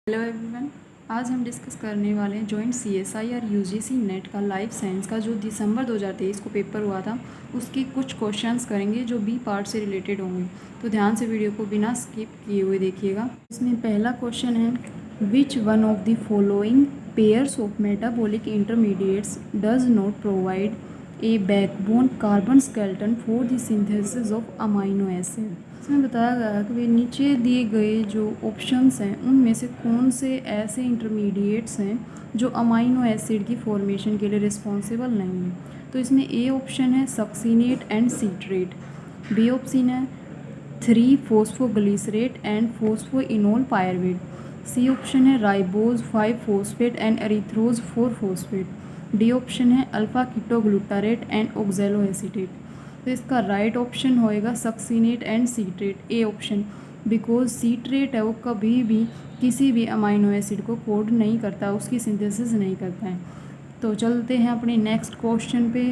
Hello everyone, आज हम discuss करने वाले हैं जॉइंट सीएसआई और यूजीसी नेट का लाइफ साइंस का जो दिसंबर 2023 को पेपर हुआ था उसके कुछ क्वेश्चंस करेंगे जो बी पार्ट से रिलेटेड होंगे। तो ध्यान से वीडियो को बिना स्किप किए हुए देखिएगा। इसमें पहला क्वेश्चन है, विच one of the following pairs of metabolic intermediates does not provide a backbone carbon skeleton for the synthesis of amino acid. इसमें बताया गया है कि वे नीचे दिए गए जो ऑप्शंस हैं उनमें से कौन से ऐसे इंटरमीडिएट्स हैं जो अमाइनो एसिड की फॉर्मेशन के लिए रिस्पॉन्सिबल नहीं हैं। तो इसमें ए ऑप्शन है succinate and citrate, B option है three phosphoglycerate and phosphoenol pyruvate, C option है ribose five phosphate and erythrose four phosphate, D option है alpha ketoglutarate and oxalo acetate. तो इसका राइट ऑप्शन होएगा succinate and citrate, A option, because citrate है वो कभी भी किसी भी अमाइनो एसिड को कोड नहीं करता, उसकी सिंथेसिस नहीं करता है। तो चलते हैं अपने नेक्स्ट क्वेश्चन पे।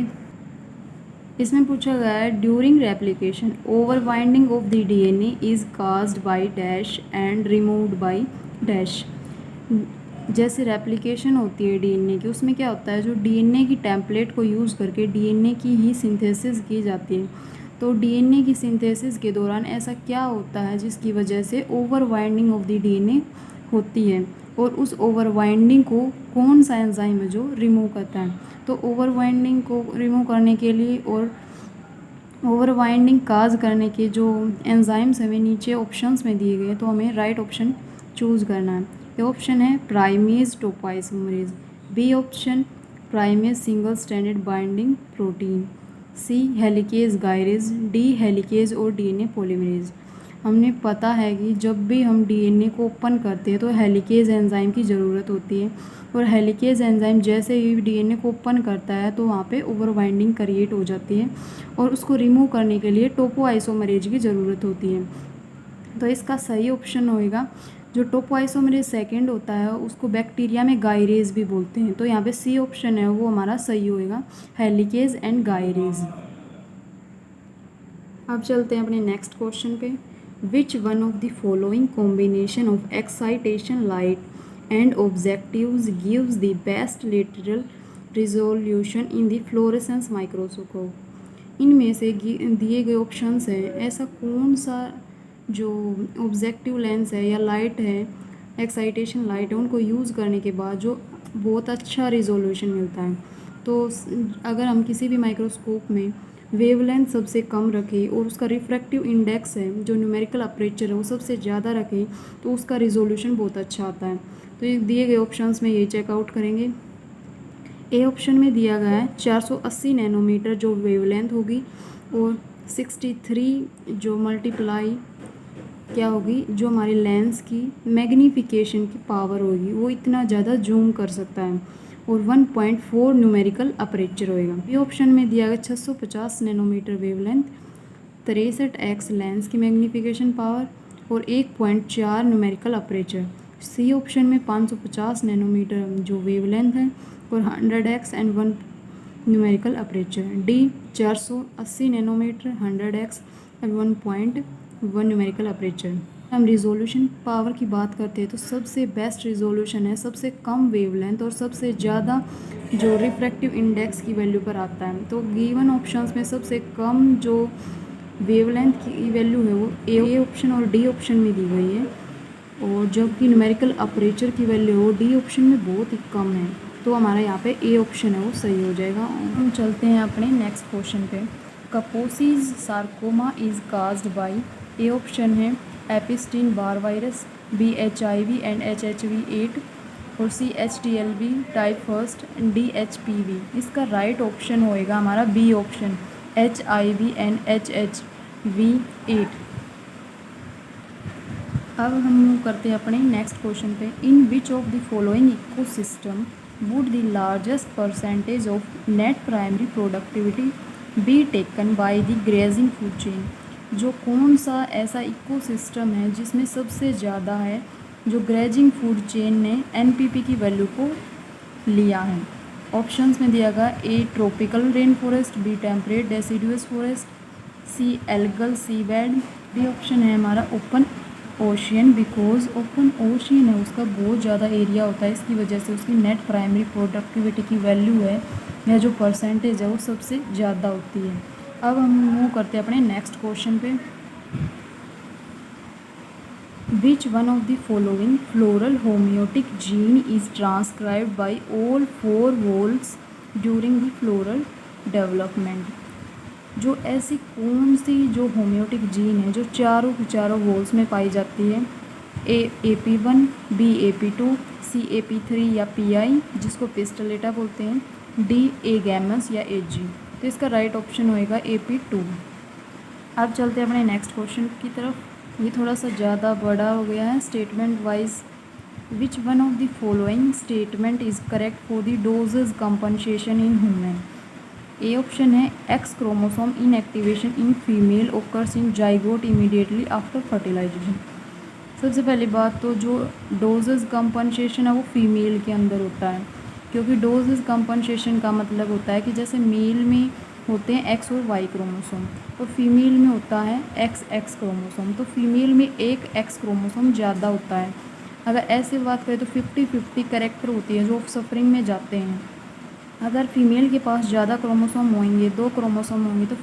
इसमें पूछा गया है, during replication over binding of the DNA is caused by dash and removed by dash. जैसे रेप्लिकेशन होती है डीएनए की, उसमें क्या होता है, जो डीएनए की टेम्पलेट को यूज़ करके डीएनए की ही सिंथेसिस की जाती है। तो डीएनए की सिंथेसिस के दौरान ऐसा क्या होता है जिसकी वजह से over binding of the DNA होती है, और उस ओवर बाइंडिंग को कौन सा एंजाइम है जो रिमूव करता है। तो ओवर बाइंडिंग को रिमूव करने के लिए और ओवर बाइंडिंग काज करने के जो एंजाइम्स हमें नीचे ऑप्शंस में दिए गए, तो हमें राइट ऑप्शन चूज़ करना है। ए ऑप्शन है primase topoisomerase, B option primase single stranded binding protein, C helicase gyrase, D helicase और डीएनए पॉलीमरेज। हमने पता है कि जब भी हम डीएनए को ओपन करते हैं तो हेलिकेज एंजाइम की ज़रूरत होती है, और हेलिकेज एंजाइम जैसे ही डीएनए को ओपन करता है तो वहाँ पे ओवर बाइंडिंग क्रिएट हो जाती है, और उसको रिमूव करने के लिए टोपोआइसोमरेज की ज़रूरत होती है। तो इसका सही ऑप्शन होएगा, जो टोपोआइसोमरेज सेकेंड होता है उसको बैक्टीरिया में गायरेज भी बोलते हैं। तो यहाँ पे सी ऑप्शन है वो हमारा सही होएगा, हेलिकेज एंड गायरेज। अब चलते हैं अपने नेक्स्ट क्वेश्चन पे। Which one of the following combination of excitation light and objectives gives the best lateral resolution in the fluorescence microscope. इनमें से दिए गए ऑप्शंस हैं, ऐसा कौन सा जो ऑब्जेक्टिव लेंस है या लाइट है, एक्साइटेशन लाइट है, उनको यूज़ करने के बाद जो बहुत अच्छा रिजोल्यूशन मिलता है। तो अगर हम किसी भी माइक्रोस्कोप में वेवलेंथ सबसे कम रखें और उसका रिफ्रैक्टिव इंडेक्स है जो न्यूमेरिकल अपर्चर है वो सबसे ज़्यादा रखें तो उसका रिजोल्यूशन बहुत अच्छा आता है। तो ये दिए गए ऑप्शंस में ये चेकआउट करेंगे। ए ऑप्शन में दिया गया है 480 नैनोमीटर जो वेवलेंथ होगी, और 63 जो मल्टीप्लाई क्या होगी, जो हमारे लेंस की मैग्नीफिकेशन की पावर होगी वो इतना ज़्यादा जूम कर सकता है, और 1.4 न्यूमेरिकल अपर्चर होएगा। ये ऑप्शन में दिया गया 650 नैनोमीटर वेवलेंथ, 63x लेंस की मैग्नीफिकेशन पावर और 1.4 न्यूमेरिकल अपर्चर। सी ऑप्शन में 550 नैनोमीटर जो वेवलेंथ है और 100x and 1 numerical aperture. D 480 nanometre, 100x and 1.1 numerical aperture. हम रिजोल्यूशन पावर की बात करते हैं तो सबसे बेस्ट रिजोल्यूशन है सबसे कम वेवलेंथ और सबसे ज़्यादा जो रिफ्रैक्टिव इंडेक्स की वैल्यू पर आता है। तो गिवन ऑप्शंस में सबसे कम जो वेवलेंथ की वैल्यू है वो ए ऑप्शन और डी ऑप्शन में दी गई है, और जबकि न्यूमेरिकल अपर्चर की वैल्यू वो डी ऑप्शन में बहुत ही कम है। तो हमारा यहाँ पे ए ऑप्शन है वो सही हो जाएगा। हम चलते हैं अपने नेक्स्ट क्वेश्चन पे। Kaposi's sarcoma is caused by, A option है Epstein Barr virus, B HIV and HHV8, और C HTLV type first, D HPV। इसका राइट ऑप्शन होएगा हमारा B option, HIV and HHV8। अब हम मूव करते हैं अपने नेक्स्ट क्वेश्चन पे। In which of the following ecosystem would the largest percentage of net primary productivity be taken by the grazing food chain. जो कौन सा ऐसा इकोसिस्टम है जिसमें सबसे ज़्यादा है जो ग्रेजिंग फूड चेन ने NPP की वैल्यू को लिया है। ऑप्शंस में दिया गया A tropical rain forest, B temperate deciduous forest, C algal sea bed, D option है हमारा open ocean because open ocean है उसका बहुत ज़्यादा एरिया होता है, इसकी वजह से उसकी नेट प्राइमरी प्रोडक्टिविटी की वैल्यू है या जो परसेंटेज है वो सबसे ज़्यादा होती है। अब हम मूव करते हैं अपने नेक्स्ट क्वेश्चन पे। Which one of the following floral homeotic gene is transcribed by all 4 whorls during the floral development. जो ऐसी कौन सी जो होम्योटिक जीन है जो चारों की चारों वोल्स में पाई जाती है? AP1, BAP2, CAP3 या PI जिसको पिस्टलेटा बोलते हैं, D एगैमस या AG। तो इसका राइट ऑप्शन होएगा AP2। अब चलते हैं अपने नेक्स्ट क्वेश्चन की तरफ। ये थोड़ा सा ज़्यादा बड़ा हो गया है। Statement wise which one of the following statement is correct for the dosage compensation in human. A option है X chromosome inactivation in female occurs in zygote immediately after fertilisation. सबसे पहली बात तो जो डोजेज कंपनसेशन है वो female के अंदर होता है, क्योंकि डोजेज कंपनसेशन का मतलब होता है कि जैसे मेल में होते हैं एक्स और वाई क्रोमोसोम, तो फीमेल में होता है एक्स क्रोमोसोम। तो फीमेल में एक एक्स क्रोमोसोम ज़्यादा होता है। अगर ऐसे बात करें तो 50-50 कैरेक्टर होती है जो ऑफ सफरिंग में जाते हैं। अगर फीमेल के पास ज़्यादा क्रोमोसोम होंगे, 2 क्रोमोसोम होंगे, तो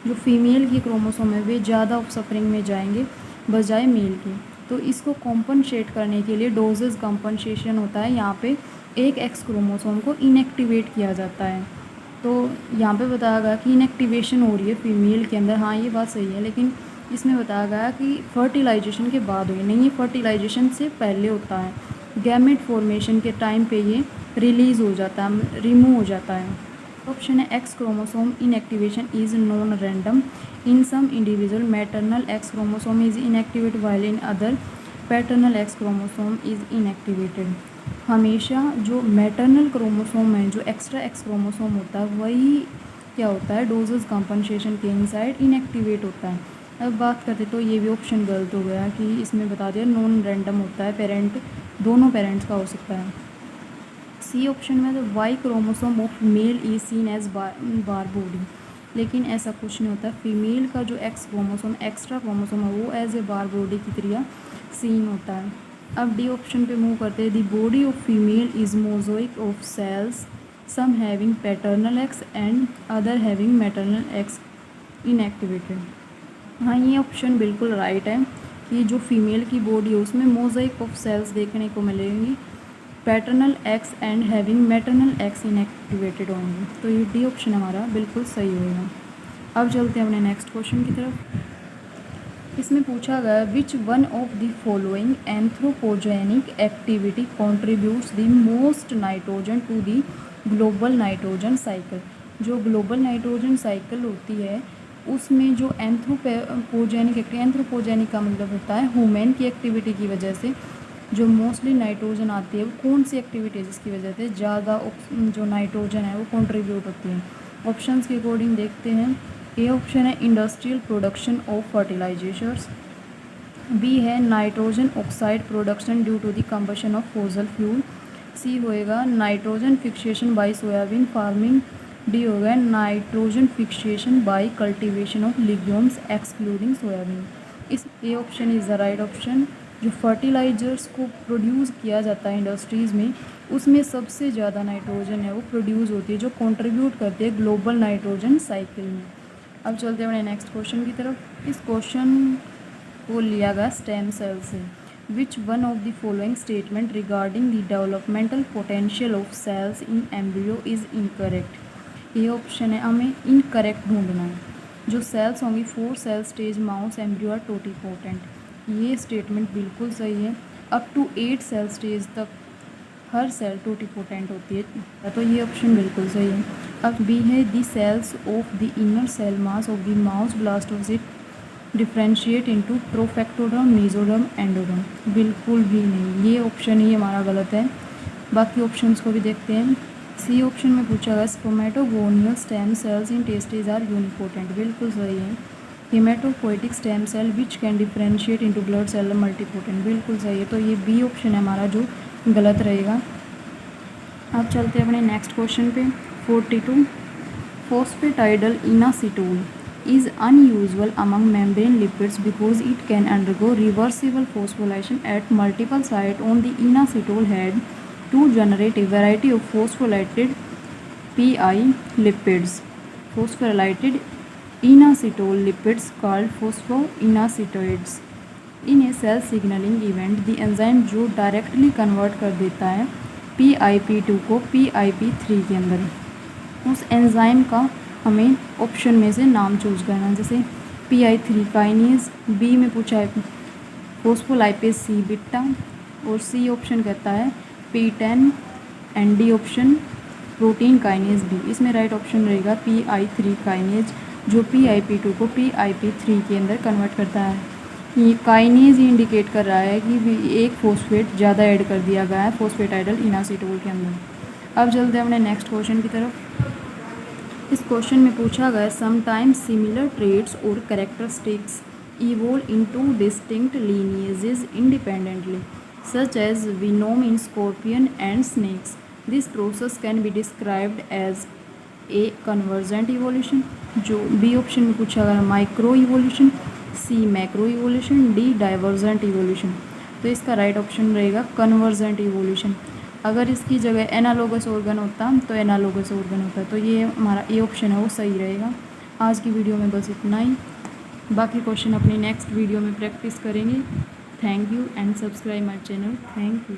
जो फीमेल की क्रोमोसोम है वे ज़्यादा ऑफ सफरिंग में जाएंगे बजाय मेल के। तो इसको कॉम्पनसेट करने के लिए डोजेज कॉम्पनसेशन होता है। यहाँ पे एक एक्स क्रोमोसोम को इनएक्टिवेट किया जाता है। तो यहाँ पे बताया गया कि इनएक्टिवेशन हो रही है फीमेल के अंदर। हाँ, ये बात सही है, लेकिन इसमें बताया गया कि फर्टिलाइजेशन के बाद हुई, नहीं, ये फर्टिलाइजेशन से पहले होता है। गैमेट फॉर्मेशन के टाइम पे ये रिलीज़ हो जाता है, रिमूव हो जाता है। ऑप्शन है X chromosome inactivation is non random. In some individual maternal X chromosome is inactivated while in other paternal X chromosome is inactivated. हमेशा जो मैटरनल क्रोमोसोम है, जो एक्स्ट्रा एक्स क्रोमोसोम होता है, वही क्या होता है डोजेज कंपनसेशन के इनसाइड इनएक्टिवेट होता है। अब बात करते तो ये भी ऑप्शन गलत हो गया कि इसमें बता दिया नॉन रैंडम होता है, पेरेंट दोनों पेरेंट्स का हो सकता है। सी ऑप्शन में तो Y chromosome of male is seen as Barr body, लेकिन ऐसा कुछ नहीं होता। फीमेल का जो एक्स क्रोमोसोम एक्स्ट्रा क्रोमोसोम है वो एज ए बार बॉडी की तरह सीन होता है। अब डी ऑप्शन पे मूव करते हैं। The body of female is mosaic of cells, some having paternal X and other having maternal X inactivated. हाँ, ये ऑप्शन बिल्कुल राइट है कि जो फीमेल की बॉडी है उसमें मोज़ाइक ऑफ सेल्स देखने को मिलेंगी, paternal X and having maternal X inactivated होंगे। तो ये डी ऑप्शन हमारा बिल्कुल सही होगा। अब चलते हैं अपने नेक्स्ट क्वेश्चन की तरफ। इसमें पूछा गया which one of the following anthropogenic activity contributes the most nitrogen to the global nitrogen cycle. जो ग्लोबल नाइट्रोजन साइकिल होती है उसमें जो एंथ्रोपोजेनिक एंथ्रोपोजेनिक का मतलब होता है ह्यूमन की एक्टिविटी की वजह से जो मोस्टली नाइट्रोजन आती है वो कौन सी एक्टिविटी है जिसकी वजह से ज़्यादा जो नाइट्रोजन है वो कंट्रीब्यूट होती है। ऑप्शंस के अकॉर्डिंग देखते हैं। ए ऑप्शन है industrial production of fertilisations, B है nitrogen oxide production due to the combustion of fossil fuel, C होएगा nitrogen fixation by soybean farming, D होगा nitrogen fixation by cultivation of legumes excluding soybean. इस A option is the right option. जो fertilisers को produce किया जाता है industries में उसमें सबसे ज़्यादा नाइट्रोजन है वो प्रोड्यूस होती है जो कंट्रीब्यूट करती है ग्लोबल नाइट्रोजन साइकिल में। अब चलते हैं अपने नेक्स्ट क्वेश्चन की तरफ। इस क्वेश्चन को लिया गया स्टेम सेल से। Which one of the following statement regarding the developmental potential of cells in embryo is incorrect. ये ऑप्शन है, हमें इनकरेक्ट ढूंढना है। जो सेल्स होंगी 4 cell stage mouse embryo are totipotent, ये स्टेटमेंट बिल्कुल सही है। अप टू 8 सेल स्टेज तक हर सेल टोटीपोटेंट होती है, तो ये ऑप्शन बिल्कुल सही है। अब बी है the cells of the inner cell mass of the mouse blastocyst differentiate into proectoderm, mesoderm, endoderm, बिल्कुल भी नहीं, ये ऑप्शन ही हमारा गलत है। बाकी ऑप्शंस को भी देखते हैं। सी ऑप्शन में पूछा गया spermatogonial stem cells in testis are unipotent, बिल्कुल सही है। Haematopoietic stem cell which can differentiate into blood cell multipotent, बिल्कुल सही है। तो ये बी ऑप्शन है हमारा जो गलत रहेगा। अब चलते हैं अपने नेक्स्ट क्वेश्चन पे। 42 फॉस्फेटाइडल इनासिटोल is unusual among membrane lipids because it can undergo reversible phosphorylation at multiple sites on the inositol head to generate a variety of phosphorylated pi lipids. Phosphorylated inositol lipids called phosphoinositoids. In a cell signalling event the enzyme जो directly convert कर देता है PIP2 को PIP3 के अंदर, उस enzyme का हमें ऑप्शन में से नाम चूज करना है। जैसे PI3 काइनेज, बी में पूछा है फोस्फोलाइपेज सी बीटा, और सी ऑप्शन कहता है P10, and D option protein kinase B. इसमें राइट ऑप्शन रहेगा PI3 काइनेज जो PIP2 को PIP3 के अंदर कन्वर्ट करता है। ये काइनेज इंडिकेट कर रहा है कि एक फोस्फेट ज़्यादा ऐड कर दिया गया है फोस्फेटाइडल इनोसिटोल के अंदर। अब चलते हैं अपने नेक्स्ट क्वेश्चन की तरफ। इस क्वेश्चन में पूछा गया समटाइम्स सिमिलर ट्रेट्स और characteristics evolve into distinct lineages independently, such as venom in scorpion and snakes. This process can be described as a convergent evolution, जो बी ऑप्शन में पूछा गया micro evolution, C macro evolution, D divergent evolution. तो इसका right option रहेगा convergent evolution. अगर इसकी जगह एनालोगस ऑर्गन होता तो एनालोगस ऑर्गन होता, तो ये हमारा ए ऑप्शन है वो सही रहेगा। आज की वीडियो में बस इतना ही, बाकी क्वेश्चन अपनी नेक्स्ट वीडियो में प्रैक्टिस करेंगे। Thank you and subscribe my channel. Thank you.